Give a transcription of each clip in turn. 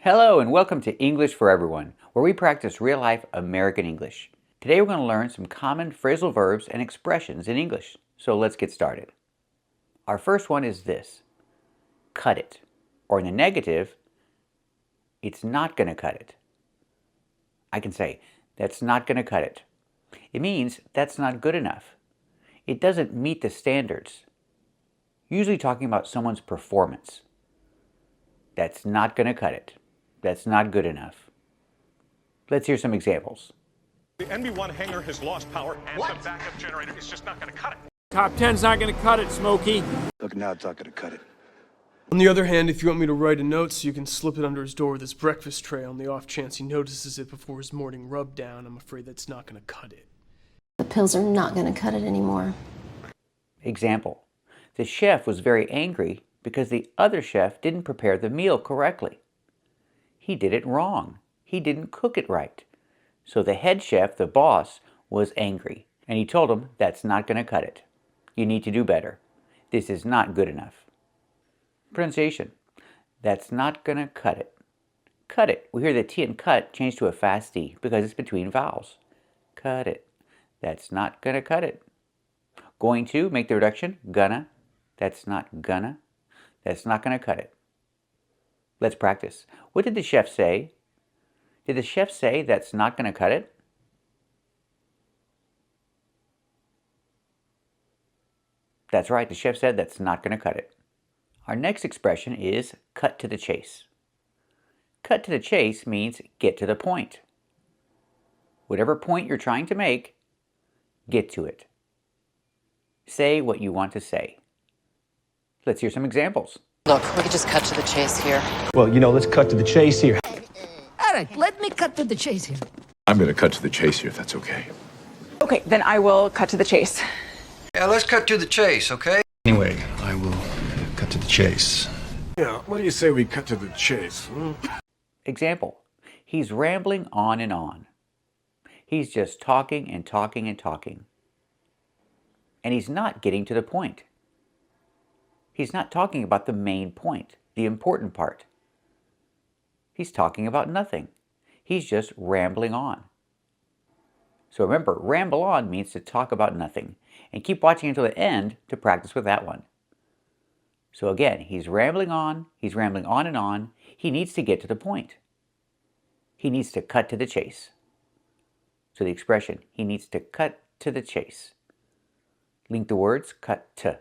Hello and welcome to English for Everyone, where we practice real-life American English. Today we're going to learn some common phrasal verbs and expressions in English. So let's get started. Our first one is this: cut it. Or in the negative, it's not going to cut it. I can say, that's not going to cut it. It means that's not good enough. It doesn't meet the standards. Usually talking about someone's performance. That's not going to cut it. That's not good enough. Let's hear some examples. The NB1 hangar has lost power and the backup generator is just not going to cut it. Top 10's not going to cut it, Smokey. Look, now it's not going to cut it. On the other hand, if you want me to write a note so you can slip it under his door with his breakfast tray on the off chance he notices it before his morning rub down, I'm afraid that's not going to cut it. The pills are not going to cut it anymore. Example: the chef was very angry because the other chef didn't prepare the meal correctly. He did it wrong. He didn't cook it right. So the head chef, the boss, was angry, and he told him that's not going to cut it. You need to do better. This is not good enough. Pronunciation: that's not going to cut it. Cut it. We hear the T in cut change to a fast D because it's between vowels. Cut it. That's not going to cut it. Going to, make the reduction, gonna. That's not gonna. That's not going to cut it. Let's practice. What did the chef say? Did the chef say that's not going to cut it? That's right, the chef said that's not going to cut it. Our next expression is cut to the chase. Cut to the chase means get to the point. Whatever point you're trying to make, get to it. Say what you want to say. Let's hear some examples. Look, we could just cut to the chase here. Well, let's cut to the chase here. All right, let me cut to the chase here. I'm going to cut to the chase here, if that's okay. Okay, then I will cut to the chase. Yeah, let's cut to the chase, okay? Anyway, I will cut to the chase. Yeah, what do you say we cut to the chase? Example: he's rambling on and on. He's just talking and talking and talking. And he's not getting to the point. He's not talking about the main point, the important part. He's talking about nothing. He's just rambling on. So remember, ramble on means to talk about nothing. And keep watching until the end to practice with that one. So again, he's rambling on and on. He needs to get to the point. He needs to cut to the chase. So the expression, he needs to cut to the chase. Link the words, cut to.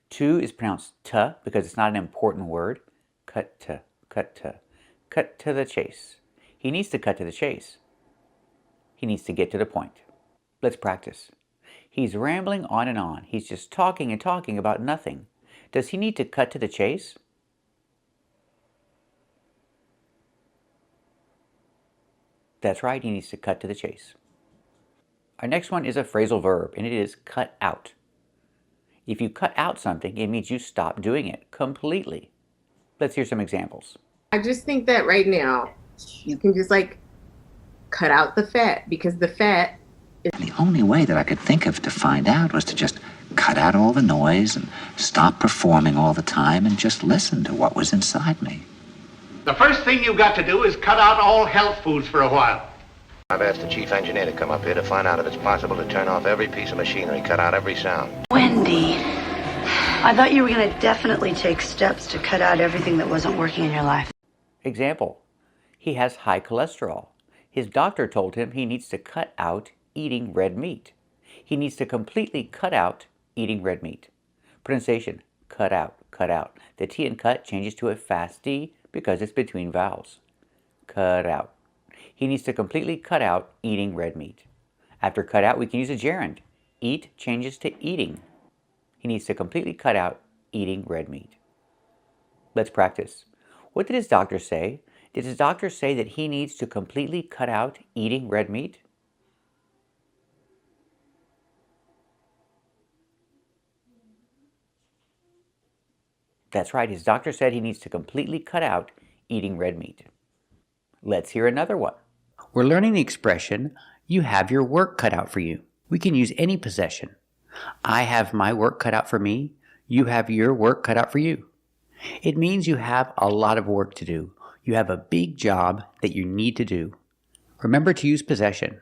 To is pronounced t because it's not an important word. Cut to, cut to. Cut to the chase. He needs to cut to the chase. He needs to get to the point. Let's practice. He's rambling on and on. He's just talking and talking about nothing. Does he need to cut to the chase? That's right, he needs to cut to the chase. Our next one is a phrasal verb, and it is cut out. If you cut out something, it means you stop doing it completely. Let's hear some examples. I just think that right now, you can just cut out the fat, because the fat is... The only way that I could think of to find out was to just cut out all the noise and stop performing all the time and just listen to what was inside me. The first thing you've got to do is cut out all health foods for a while. I've asked the chief engineer to come up here to find out if it's possible to turn off every piece of machinery, cut out every sound. Wendy, I thought you were going to definitely take steps to cut out everything that wasn't working in your life. Example: he has high cholesterol. His doctor told him he needs to cut out eating red meat. He needs to completely cut out eating red meat. Pronunciation: cut out, cut out. The T in cut changes to a fast D because it's between vowels. Cut out. He needs to completely cut out eating red meat. After cut out, we can use a gerund. Eat changes to eating. He needs to completely cut out eating red meat. Let's practice. What did his doctor say? Did his doctor say that he needs to completely cut out eating red meat? That's right, his doctor said he needs to completely cut out eating red meat. Let's hear another one. We're learning the expression, you have your work cut out for you. We can use any possession. I have my work cut out for me. You have your work cut out for you. It means you have a lot of work to do. You have a big job that you need to do. Remember to use possession.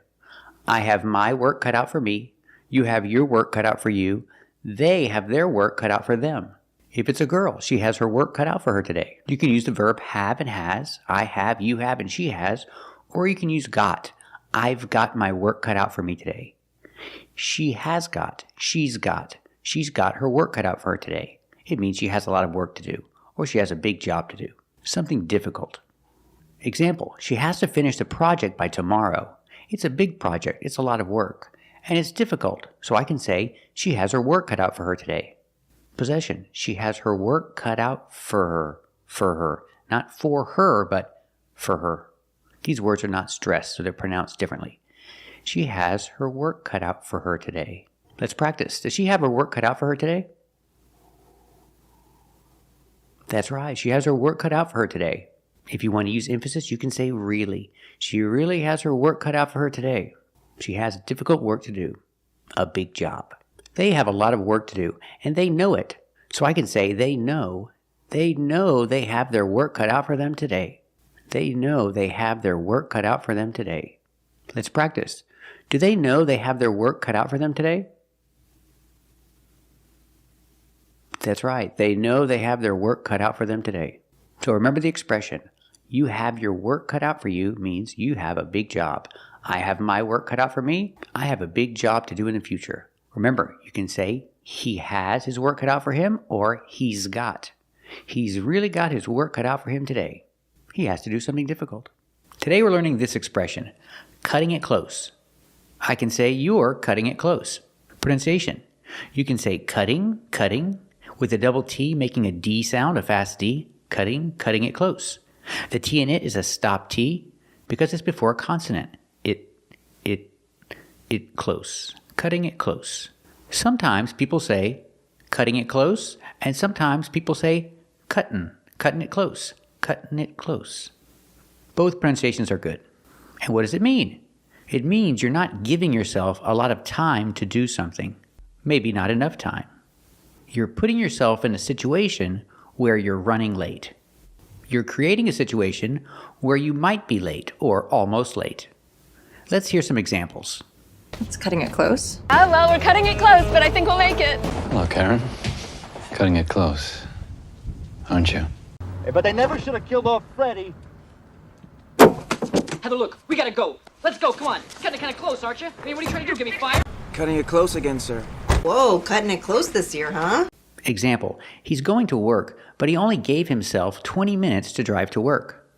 I have my work cut out for me. You have your work cut out for you. They have their work cut out for them. If it's a girl, she has her work cut out for her today. You can use the verb have and has. I have, you have, and she has. Or you can use got. I've got my work cut out for me today. She has got. She's got her work cut out for her today. It means she has a lot of work to do, or she has a big job to do. Something difficult. Example, she has to finish the project by tomorrow. It's a big project, it's a lot of work, and it's difficult, so I can say she has her work cut out for her today. Possession, she has her work cut out for her. Not for her, but for her. These words are not stressed, so they're pronounced differently. She has her work cut out for her today. Let's practice. Does she have her work cut out for her today? That's right. She has her work cut out for her today. If you want to use emphasis, you can say really. She really has her work cut out for her today. She has difficult work to do. A big job. They have a lot of work to do, and they know it. So I can say they know they have their work cut out for them today. They know they have their work cut out for them today. Let's practice. Do they know they have their work cut out for them today? That's right. They know they have their work cut out for them today. So remember the expression, you have your work cut out for you means you have a big job. I have my work cut out for me. I have a big job to do in the future. Remember, you can say he has his work cut out for him or he's got. He's really got his work cut out for him today. He has to do something difficult. Today we're learning this expression, cutting it close. I can say you're cutting it close. Pronunciation. You can say cutting, with a double T making a D sound, a fast D, cutting it close. The T in it is a stop T because it's before a consonant. It close. Cutting it close. Sometimes people say cutting it close, and sometimes people say cutting it close. Cutting it close. Both pronunciations are good. And what does it mean? It means you're not giving yourself a lot of time to do something. Maybe not enough time. You're putting yourself in a situation where you're running late. You're creating a situation where you might be late or almost late. Let's hear some examples. It's cutting it close. Oh, well, we're cutting it close, but I think we'll make it. Hello, Karen. Cutting it close, aren't you? Hey, but they never should have killed off Freddy. Heather, look, we gotta go. Let's go, come on. Cutting it kind of close, aren't you? I mean, what are you trying to do, give me fire? Cutting it close again, sir. Whoa, cutting it close this year, huh? Example, he's going to work, but he only gave himself 20 minutes to drive to work.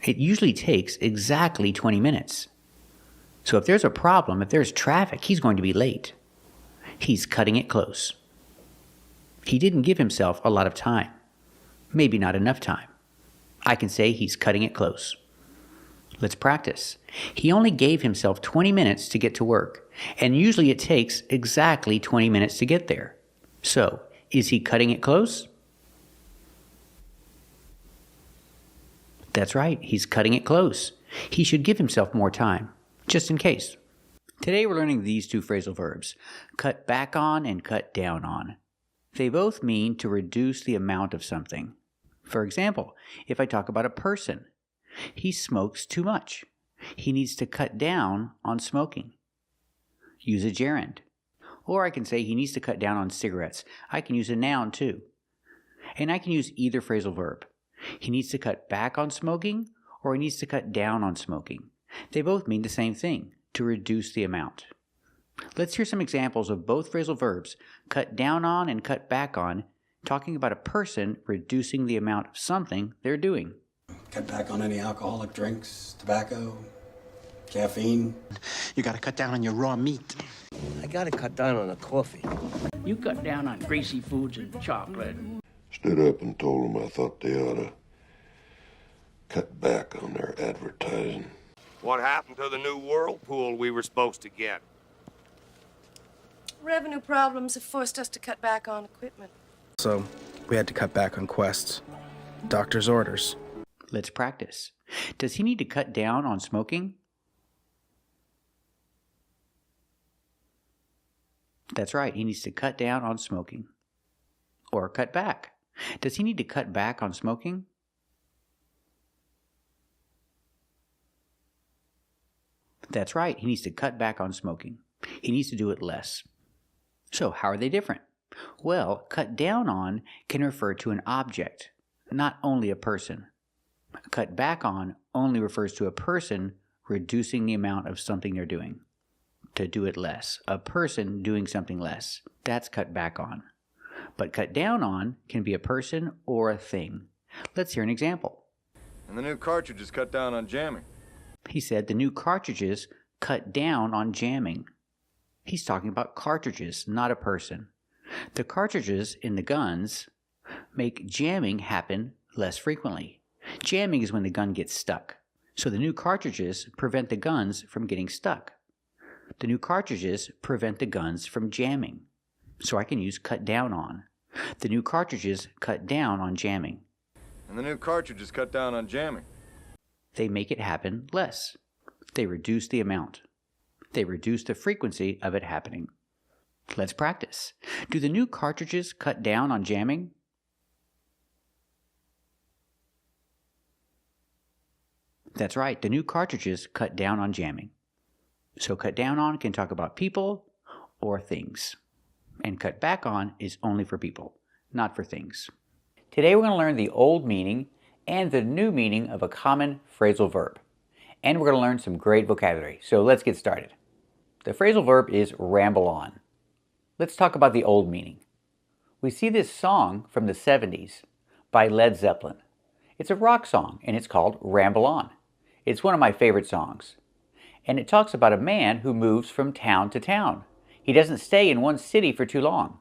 It usually takes exactly 20 minutes. So if there's a problem, if there's traffic, he's going to be late. He's cutting it close. He didn't give himself a lot of time. Maybe not enough time. I can say he's cutting it close. Let's practice. He only gave himself 20 minutes to get to work, and usually it takes exactly 20 minutes to get there. So, is he cutting it close? That's right, he's cutting it close. He should give himself more time, just in case. Today we're learning these two phrasal verbs, cut back on and cut down on. They both mean to reduce the amount of something. For example, if I talk about a person, he smokes too much. He needs to cut down on smoking. Use a gerund. Or I can say he needs to cut down on cigarettes. I can use a noun too. And I can use either phrasal verb. He needs to cut back on smoking or he needs to cut down on smoking. They both mean the same thing, to reduce the amount. Let's hear some examples of both phrasal verbs, cut down on and cut back on, talking about a person reducing the amount of something they're doing. Cut back on any alcoholic drinks, tobacco, caffeine. You gotta cut down on your raw meat. I gotta cut down on the coffee. You cut down on greasy foods and chocolate. Stood up and told them I thought they ought to cut back on their advertising. What happened to the new whirlpool we were supposed to get? Revenue problems have forced us to cut back on equipment. So, we had to cut back on quests. Doctor's orders. Let's practice. Does he need to cut down on smoking? That's right, he needs to cut down on smoking. Or cut back. Does he need to cut back on smoking? That's right, he needs to cut back on smoking. He needs to do it less. So how are they different? Well, cut down on can refer to an object, not only a person. Cut back on only refers to a person reducing the amount of something they're doing. To do it less. A person doing something less. That's cut back on. But cut down on can be a person or a thing. Let's hear an example. And the new cartridges cut down on jamming. He said the new cartridges cut down on jamming. He's talking about cartridges, not a person. The cartridges in the guns make jamming happen less frequently. Jamming is when the gun gets stuck. So the new cartridges prevent the guns from getting stuck. The new cartridges prevent the guns from jamming. So I can use cut down on. The new cartridges cut down on jamming. And the new cartridges cut down on jamming. They make it happen less. They reduce the amount. They reduce the frequency of it happening. Let's practice. Do the new cartridges cut down on jamming? That's right, the new cartridges cut down on jamming. So cut down on can talk about people or things. And cut back on is only for people, not for things. Today we're going to learn the old meaning and the new meaning of a common phrasal verb. And we're going to learn some great vocabulary. So let's get started. The phrasal verb is ramble on. Let's talk about the old meaning. We see this song from the 70s by Led Zeppelin. It's a rock song and it's called Ramble On. It's one of my favorite songs. And it talks about a man who moves from town to town. He doesn't stay in one city for too long.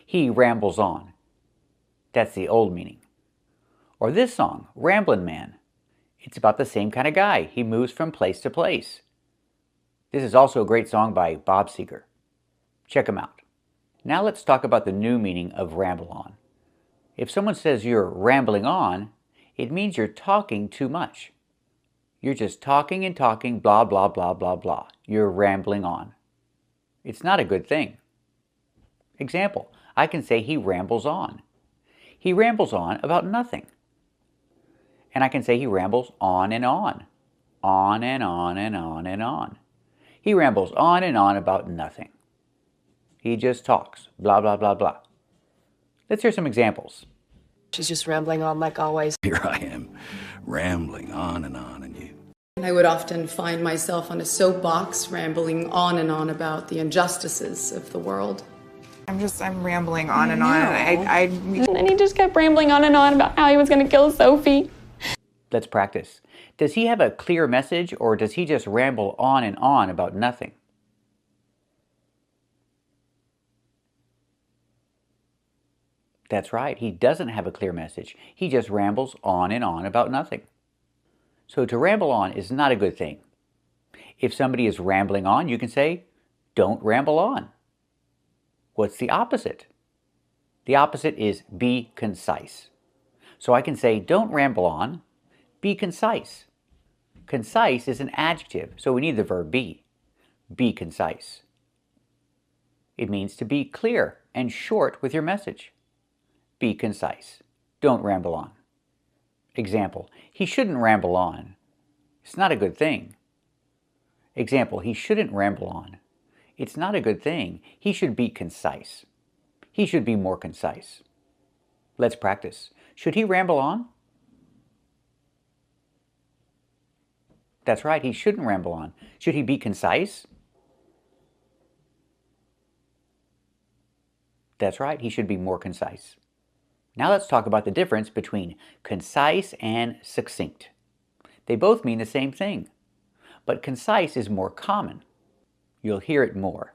He rambles on. That's the old meaning. Or this song, Ramblin' Man. It's about the same kind of guy. He moves from place to place. This is also a great song by Bob Seger. Check him out. Now let's talk about the new meaning of ramble on. If someone says you're rambling on, it means you're talking too much. You're just talking and talking, blah, blah, blah, blah, blah. You're rambling on. It's not a good thing. Example, I can say he rambles on. He rambles on about nothing. And I can say he rambles on and on. On and on and on and on. He rambles on and on about nothing. He just talks, blah, blah, blah, blah. Let's hear some examples. She's just rambling on like always. Here I am, rambling on, and you. I would often find myself on a soapbox, rambling on and on about the injustices of the world. I'm rambling on and on. And then he just kept rambling on and on about how he was going to kill Sophie. Let's practice. Does he have a clear message or does he just ramble on and on about nothing? That's right, he doesn't have a clear message. He just rambles on and on about nothing. So to ramble on is not a good thing. If somebody is rambling on, you can say, don't ramble on. What's the opposite? The opposite is be concise. So I can say, don't ramble on, be concise. Concise is an adjective, so we need the verb be. Be concise. It means to be clear and short with your message. Be concise. Don't ramble on. Example, he shouldn't ramble on. It's not a good thing. Example, he shouldn't ramble on. It's not a good thing. He should be concise. He should be more concise. Let's practice. Should he ramble on? That's right, he shouldn't ramble on. Should he be concise? That's right, he should be more concise. Now let's talk about the difference between concise and succinct. They both mean the same thing, but concise is more common. You'll hear it more.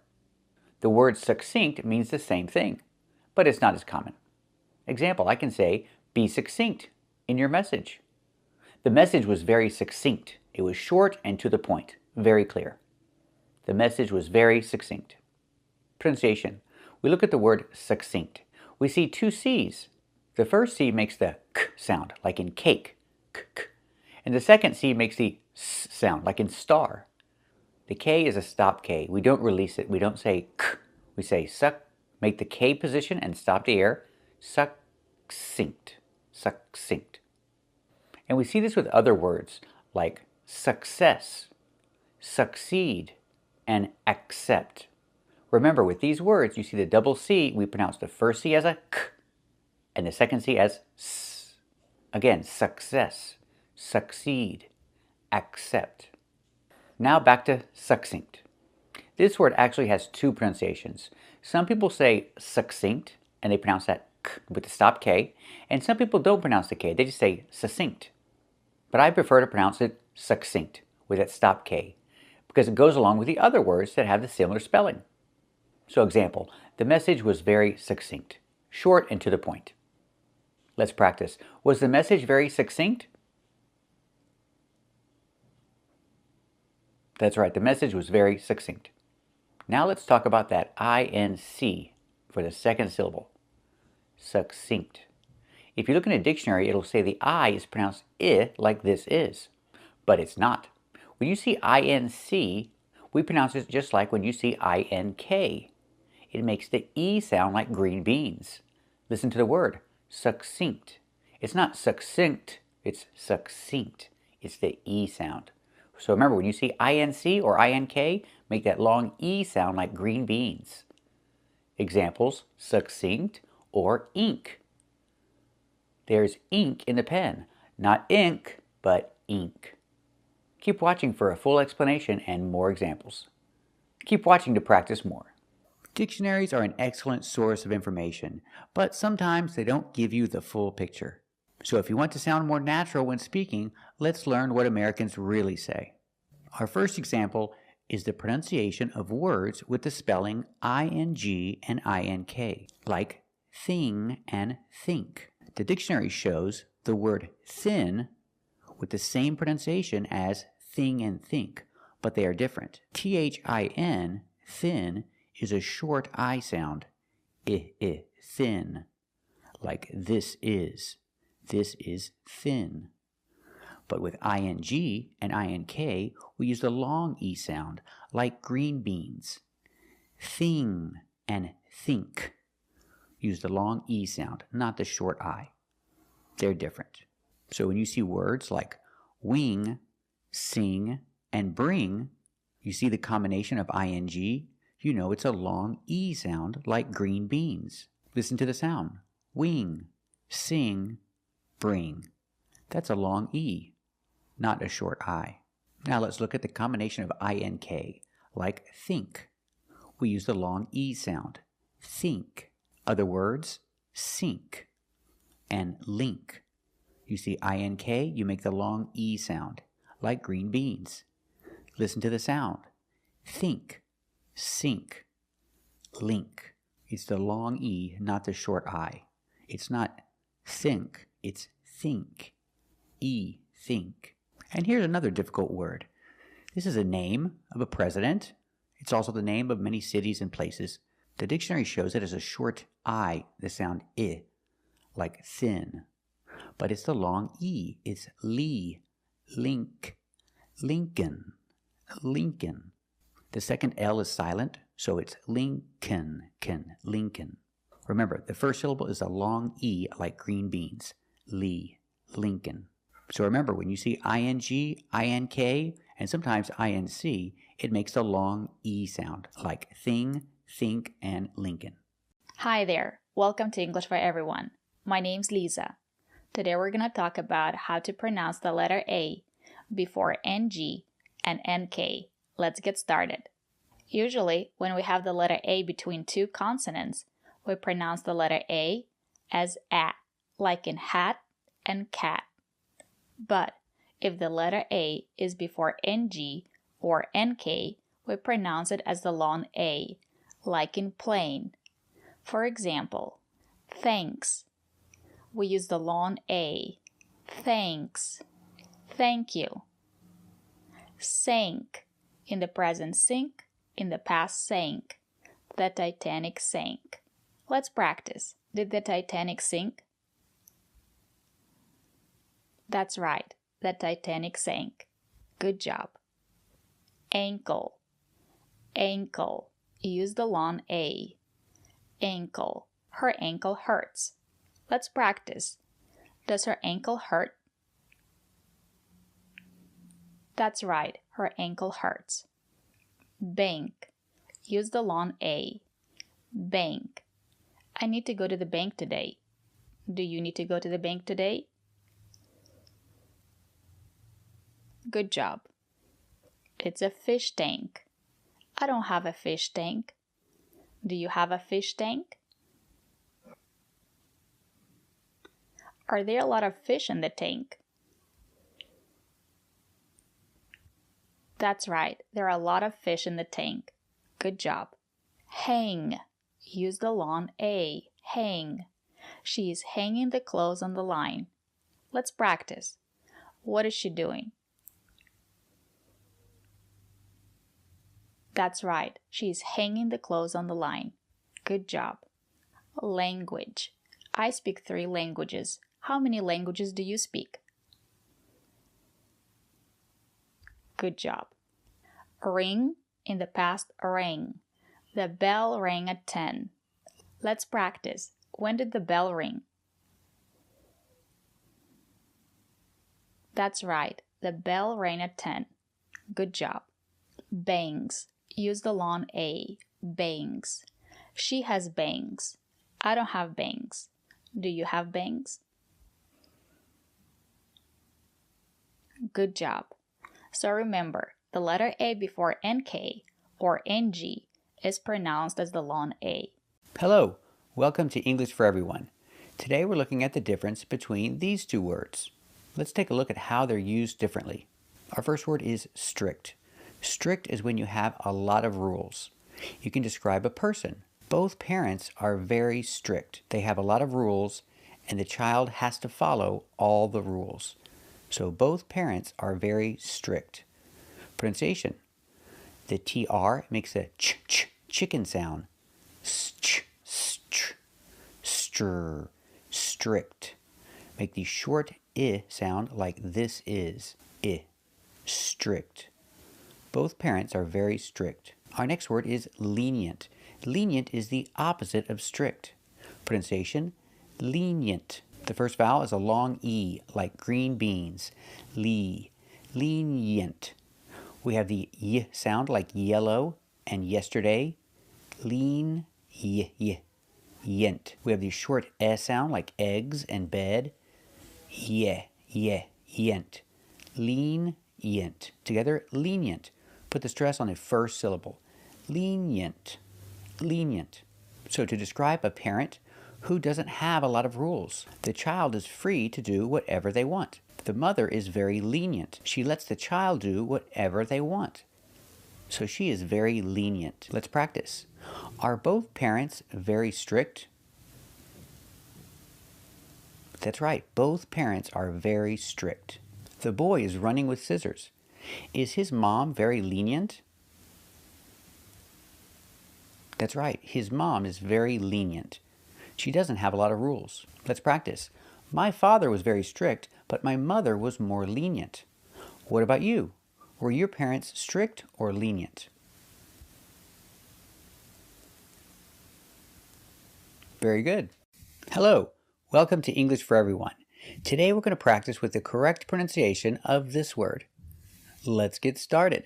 The word succinct means the same thing, but it's not as common. Example, I can say, be succinct in your message. The message was very succinct. It was short and to the point, very clear. The message was very succinct. Pronunciation. We look at the word succinct. We see two C's. The first C makes the k sound, like in cake, k, k. And the second C makes the s sound, like in star. The K is a stop K. We don't release it. We don't say k. We say suck, make the K position and stop the air. Succinct, succinct. And we see this with other words like success, succeed, and accept. Remember, with these words, you see the double C, we pronounce the first C as a K and the second C as S. Again, success, succeed, accept. Now back to succinct. This word actually has two pronunciations. Some people say succinct, and they pronounce that K with the stop K, and some people don't pronounce the K, they just say succinct. But I prefer to pronounce it succinct with that stop K, because it goes along with the other words that have the similar spelling. So example, the message was very succinct, short and to the point. Let's practice. Was the message very succinct? That's right, the message was very succinct. Now let's talk about that INC for the second syllable. Succinct. If you look in a dictionary, it'll say the I is pronounced I like this is, but it's not. When you see INC, we pronounce it just like when you see INK. It makes the E sound like green beans. Listen to the word, succinct. It's not succinct, it's succinct. It's the E sound. So remember, when you see INC or INK, make that long E sound like green beans. Examples, succinct or ink. There's ink in the pen. Not ink, but ink. Keep watching for a full explanation and more examples. Keep watching to practice more. Dictionaries are an excellent source of information, but sometimes they don't give you the full picture. So if you want to sound more natural when speaking, let's learn what Americans really say. Our first example is the pronunciation of words with the spelling ing and ink, like thing and think. The dictionary shows the word thin with the same pronunciation as thing and think, but they are different. Thin, thin, is a short I sound, thin, like this is thin. But with ing and ink, we use the long E sound, like green beans. Thing and think use the long E sound, not the short I. They're different. So when you see words like wing, sing, and bring, you see the combination of ing, you know it's a long E sound like green beans. Listen to the sound. Wing, sing, bring. That's a long E, not a short I. Now let's look at the combination of ink, like think. We use the long E sound, think. Other words, sink and link. You see ink, you make the long E sound, like green beans. Listen to the sound. Think, sink, link. It's the long E, not the short I. It's not think, it's think. E, think. And here's another difficult word. This is a name of a president. It's also the name of many cities and places. The dictionary shows it as a short I, the sound I, like thin. But it's the long E. It's Lee, Link, Lincoln, Lincoln. The second L is silent, so it's Lincoln, Lincoln. Remember, the first syllable is a long E like green beans. Lee, Lincoln. So remember, when you see ing, ink, and sometimes inc, it makes the long E sound, like thing, think, and Lincoln. Hi there. Welcome to English for Everyone. My name's Lisa. Today we're going to talk about how to pronounce the letter A before ng and nk. Let's get started. Usually, when we have the letter A between two consonants, we pronounce the letter A as a, like in hat and cat. But if the letter A is before ng or nk, we pronounce it as the long A, like in plane. For example, thanks. We use the long A. Thanks. Thank you. Sank. In the present sink, in the past sank. The Titanic sank. Let's practice. Did the Titanic sink? That's right. The Titanic sank. Good job. Ankle. Ankle. Use the long A. Ankle. Her ankle hurts. Let's practice. Does her ankle hurt? That's right. Her ankle hurts. Bank. Use the long A. Bank. I need to go to the bank today. Do you need to go to the bank today? Good job. It's a fish tank. I don't have a fish tank. Do you have a fish tank? Are there a lot of fish in the tank? That's right, there are a lot of fish in the tank. Good job. Hang. Use the long A. Hang. She is hanging the clothes on the line. Let's practice. What is she doing? That's right, she is hanging the clothes on the line. Good job. Language. I speak 3 languages. How many languages do you speak? Good job. Ring, in the past, rang. The bell rang at 10. Let's practice. When did the bell ring? That's right, the bell rang at 10. Good job. Bangs. Use the long A. Bangs. She has bangs. I don't have bangs. Do you have bangs? Good job. So remember, the letter A before NK or NG is pronounced as the long A. Hello, welcome to English for Everyone. Today we're looking at the difference between these 2 words. Let's take a look at how they're used differently. Our first word is strict. Strict is when you have a lot of rules. You can describe a person. Both parents are very strict. They have a lot of rules and the child has to follow all the rules. So both parents are very strict. Pronunciation. The TR makes a ch chicken sound. Str, strict. Make the short I sound like this is. I, strict. Both parents are very strict. Our next word is lenient. Lenient is the opposite of strict. Pronunciation, lenient. The first vowel is a long E, like green beans. Lenient. We have the Y sound like yellow and yesterday. Yent. We have the short S sound like eggs and bed. Yent. Lenient. Together, lenient. Put the stress on the first syllable. Lenient. So to describe a parent who doesn't have a lot of rules, the child is free to do whatever they want. The mother is very lenient. She lets the child do whatever they want. So she is very lenient. Let's practice. Are both parents very strict? That's right, both parents are very strict. The boy is running with scissors. Is his mom very lenient? That's right, his mom is very lenient. She doesn't have a lot of rules. Let's practice. My father was very strict, but my mother was more lenient. What about you? Were your parents strict or lenient? Very good. Hello, welcome to English for Everyone. Today we're going to practice with the correct pronunciation of this word. Let's get started.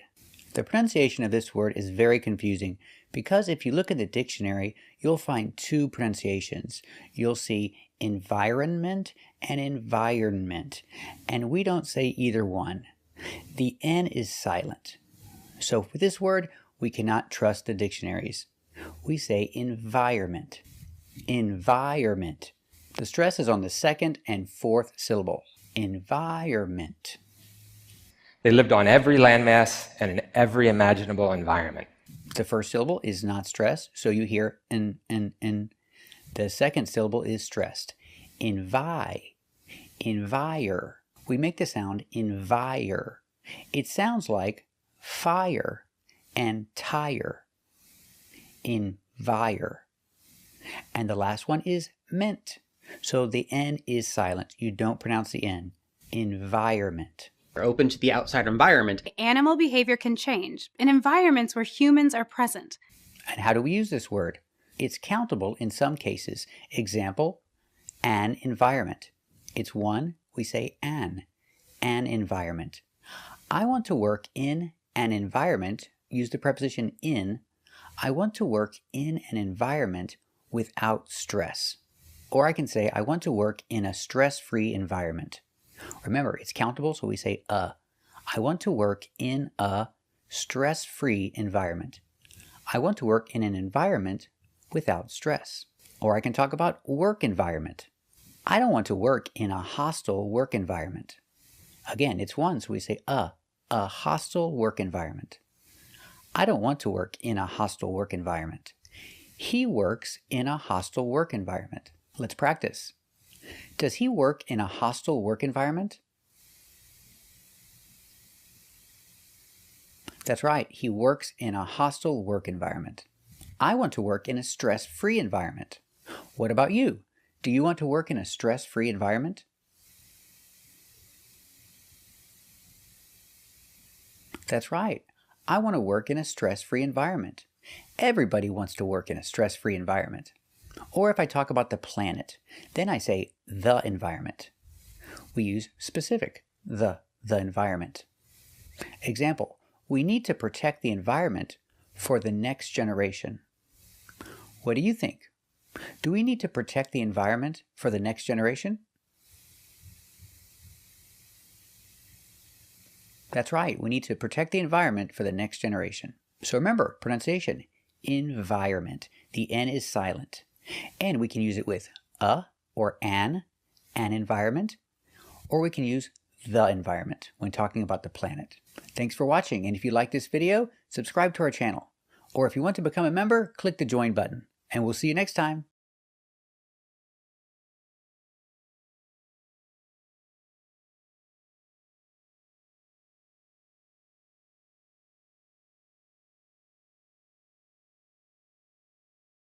The pronunciation of this word is very confusing because if you look at the dictionary, you'll find 2 pronunciations. You'll see environment and environment, and we don't say either one. The N is silent. So for this word, we cannot trust the dictionaries. We say environment. Environment. The stress is on the 2nd and 4th syllable. Environment. They lived on every landmass and in every imaginable environment. The first syllable is not stressed, so you hear n. The second syllable is stressed. Envire. We make the sound envire. It sounds like fire and tire. Envire. And the last one is ment. So the N is silent. You don't pronounce the N. Environment. Are open to the outside environment. Animal behavior can change in environments where humans are present. And how do we use this word? It's countable in some cases. Example, an environment. It's one, we say an environment. I want to work in an environment, use the preposition in. I want to work in an environment without stress. Or I can say, I want to work in a stress-free environment. Remember, it's countable, so we say a. I want to work in a stress-free environment. I want to work in an environment without stress. Or I can talk about work environment. I don't want to work in a hostile work environment. Again, it's one, so we say a hostile work environment. I don't want to work in a hostile work environment. He works in a hostile work environment. Let's practice. Does he work in a hostile work environment? That's right, he works in a hostile work environment. I want to work in a stress-free environment. What about you? Do you want to work in a stress-free environment? That's right, I want to work in a stress-free environment. Everybody wants to work in a stress-free environment. Or if I talk about the planet, then I say the environment. We use specific, the environment. Example, we need to protect the environment for the next generation. What do you think? Do we need to protect the environment for the next generation? That's right, we need to protect the environment for the next generation. So remember, pronunciation, environment. The N is silent. And we can use it with a or an environment, or we can use the environment when talking about the planet. Thanks for watching, and if you like this video, subscribe to our channel. Or if you want to become a member, click the join button. And we'll see you next time.